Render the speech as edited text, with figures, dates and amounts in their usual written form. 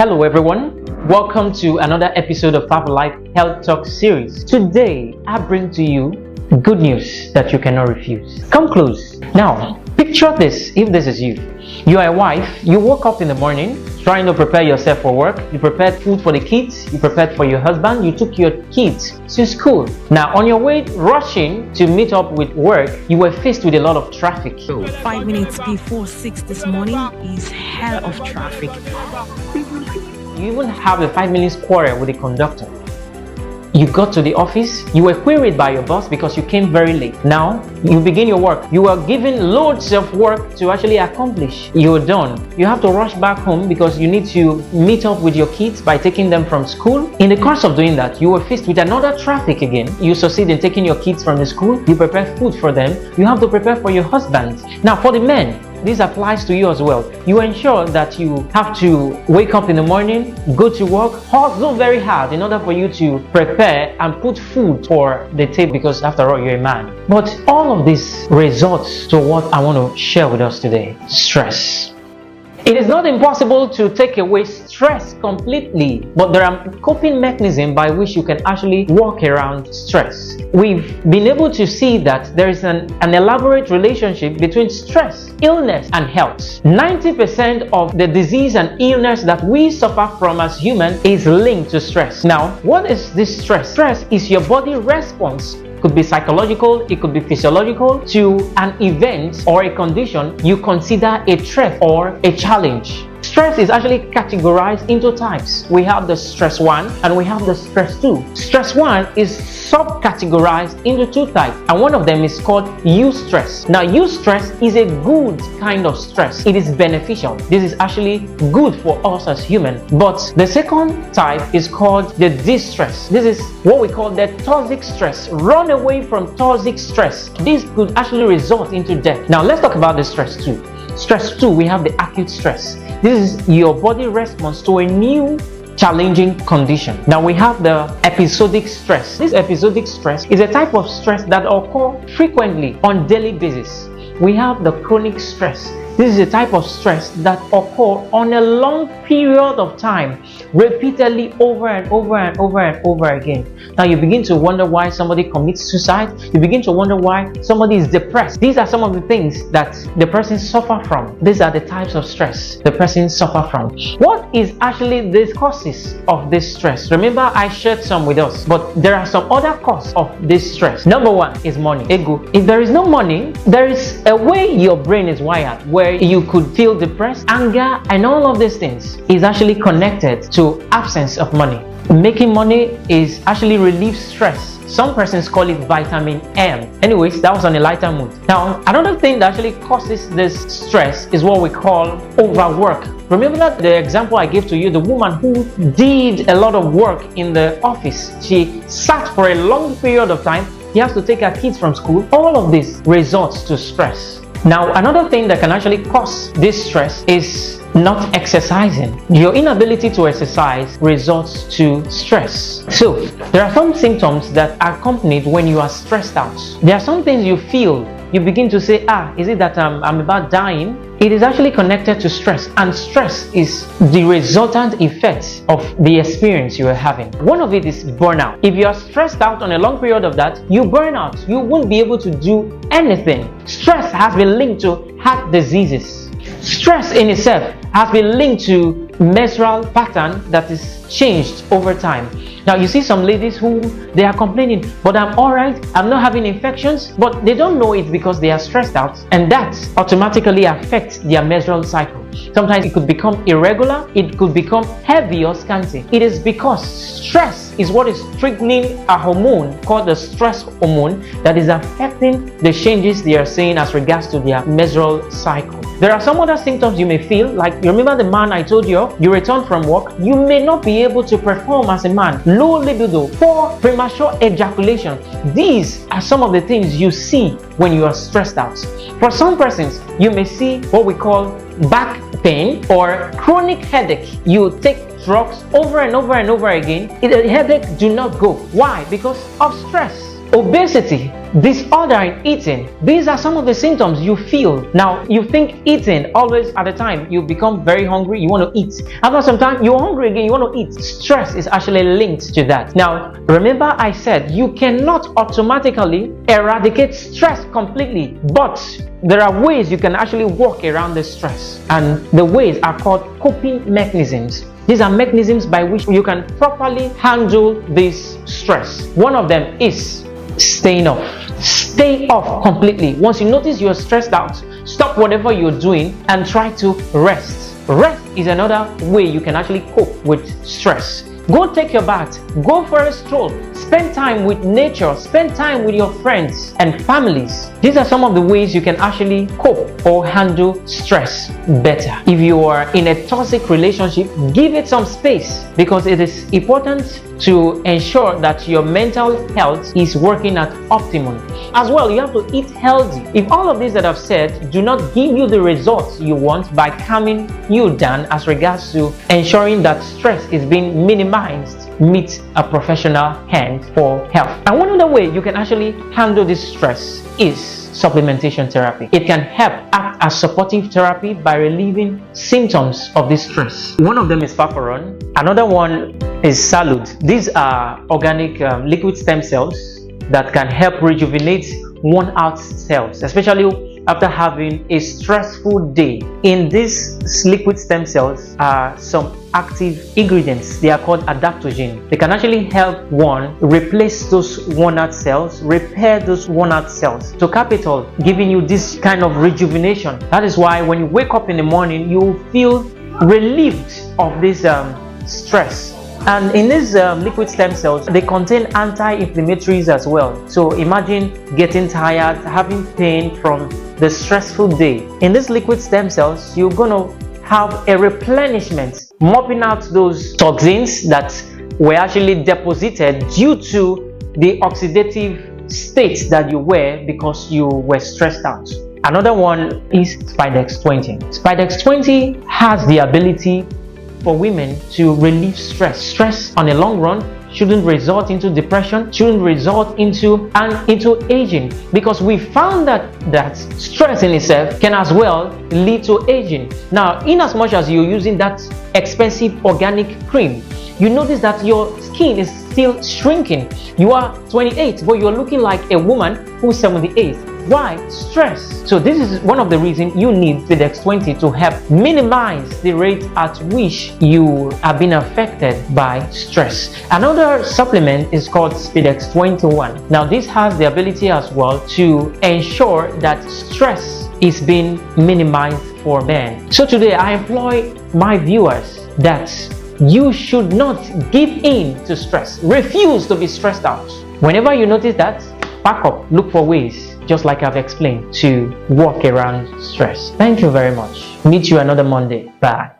Hello everyone, welcome to another episode of Faforlife Health Talk series. Today, I bring to you good news that you cannot refuse. Come close. Now, picture this if this is you. You are a wife, you woke up in the morning trying to prepare yourself for work, you prepared food for the kids, you prepared for your husband, you took your kids to school. Now, on your way rushing to meet up with work, you were faced with a lot of traffic. 5 minutes before 6 this morning is hell of traffic. You even have a 5 minutes quarrel with the conductor. You got to the office, you were queried by your boss because you came very late. Now, you begin your work. You are given loads of work to actually accomplish. You're done. You have to rush back home because you need to meet up with your kids by taking them from school. In the course of doing that, you were faced with another traffic again. You succeed in taking your kids from the school. You prepare food for them. You have to prepare for your husband. Now, for the men, this applies to you as well. You ensure that you have to wake up in the morning, go to work, hustle very hard in order for you to prepare and put food for the table because after all, you're a man. But all of this results to what I want to share with us today: stress. It is not impossible to take away stress completely, but there are coping mechanisms by which you can actually work around stress. We've been able to see that there is an elaborate relationship between stress, illness, and health. 90% of the disease and illness that we suffer from as humans is linked to stress. Now, what is this stress? Stress is your body response. Could be psychological, it could be physiological, to an event or a condition you consider a threat or a challenge. Stress is actually categorized into types. We have the stress 1 and we have the stress 2. Stress 1 is subcategorized into 2 types, and one of them is called eustress. Now, eustress is a good kind of stress. It is beneficial. This is actually good for us as humans. But the second type is called the distress. This is what we call the toxic stress. Run away from toxic stress. This could actually result into death. Now, let's talk about the stress 2. Stress 2, we have the acute stress. This is your body response to a new challenging condition. Now we have the episodic stress. This episodic stress is a type of stress that occurs frequently on daily basis. We have the chronic stress. This is a type of stress that occurs on a long period of time, repeatedly over and over and over and over again. Now you begin to wonder why somebody commits suicide. You begin to wonder why somebody is depressed. These are some of the things that the person suffers from. These are the types of stress the person suffers from. What is actually the causes of this stress? Remember, I shared some with us, but there are some other causes of this stress. Number 1 is money. Ego. If there is no money, there is a way your brain is wired where you could feel depressed, anger, and all of these things is actually connected to absence of money. Making money is actually relieves stress. Some persons call it vitamin M. Anyways, that was on a lighter mood. Now, another thing that actually causes this stress is what we call overwork. Remember that the example I gave to you, the woman who did a lot of work in the office. She sat for a long period of time. She has to take her kids from school. All of this results to stress. Now, another thing that can actually cause this stress is not exercising. Your inability to exercise results to stress. So, there are some symptoms that are accompanied when you are stressed out. There are some things you feel. You begin to say, is it that I'm about dying? It is actually connected to stress, and stress is the resultant effect of the experience you are having. One of it is burnout. If you are stressed out on a long period of that, you burn out. You won't be able to do anything. Stress has been linked to heart diseases. Stress in itself has been linked to menstrual pattern that is changed over time. Now you see some ladies who they are complaining, but I'm alright, I'm not having infections, but they don't know it because they are stressed out, and that automatically affects their menstrual cycle. Sometimes it could become irregular, it could become heavy or scanty. It is because stress is what is triggering a hormone called the stress hormone that is affecting the changes they are seeing as regards to their menstrual cycle. There are some other symptoms you may feel, like you remember the man I told you, you return from work, you may not be able to perform as a man. Low libido, poor premature ejaculation. These are some of the things you see when you are stressed out. For some persons, you may see what we call back pain or chronic headache. You take drugs over and over and over again. The headache do not go. Why? Because of stress. Obesity. Disorder in eating. These are some of the symptoms you feel. Now, you think eating always at a time, you become very hungry, you want to eat. After some time, you're hungry again, you want to eat. Stress is actually linked to that. Now, remember I said you cannot automatically eradicate stress completely, but there are ways you can actually work around the stress. And the ways are called coping mechanisms. These are mechanisms by which you can properly handle this stress. One of them is staying off. Stay off completely. Once you notice you're stressed out, stop whatever you're doing and try to rest. Rest is another way you can actually cope with stress. Go take your bath, go for a stroll, spend time with nature, spend time with your friends and families. These are some of the ways you can actually cope or handle stress better. If you are in a toxic relationship, give it some space, because it is important to ensure that your mental health is working at optimum. As well, you have to eat healthy. If all of these that I've said do not give you the results you want by calming you down as regards to ensuring that stress is being minimized, meet a professional hand for help. And one other way you can actually handle this stress is supplementation therapy. It can help act as supportive therapy by relieving symptoms of this stress. One of them is Faforlife. Another one is Salud. These are organic liquid stem cells that can help rejuvenate worn out cells, especially after having a stressful day. In these liquid stem cells are some active ingredients. They are called adaptogen. They can actually help one replace those worn out cells, repair those worn out cells. To cap it all, giving you this kind of rejuvenation. That is why when you wake up in the morning, you feel relieved of this stress. And in these liquid stem cells, they contain anti-inflammatories as well. So imagine getting tired, having pain from the stressful day. In these liquid stem cells, you're going to have a replenishment, mopping out those toxins that were actually deposited due to the oxidative state that you were because you were stressed out. Another one is Spidex 20. Spidex 20 has the ability for women to relieve stress. Stress on a long run shouldn't result into depression, shouldn't result into aging, because we found that stress in itself can as well lead to aging. Now, in as much as you're using that expensive organic cream, you notice that your skin is still shrinking. You are 28, but you're looking like a woman who's 78. Why? Stress. So this is one of the reasons you need Spidex 20 to help minimize the rate at which you are being affected by stress. Another supplement is called Spidex 21. Now this has the ability as well to ensure that stress is being minimized for men. So today I employ my viewers that you should not give in to stress. Refuse to be stressed out. Whenever you notice that, back up, look for ways, just like I've explained, to work around stress. Thank you very much. Meet you another Monday. Bye.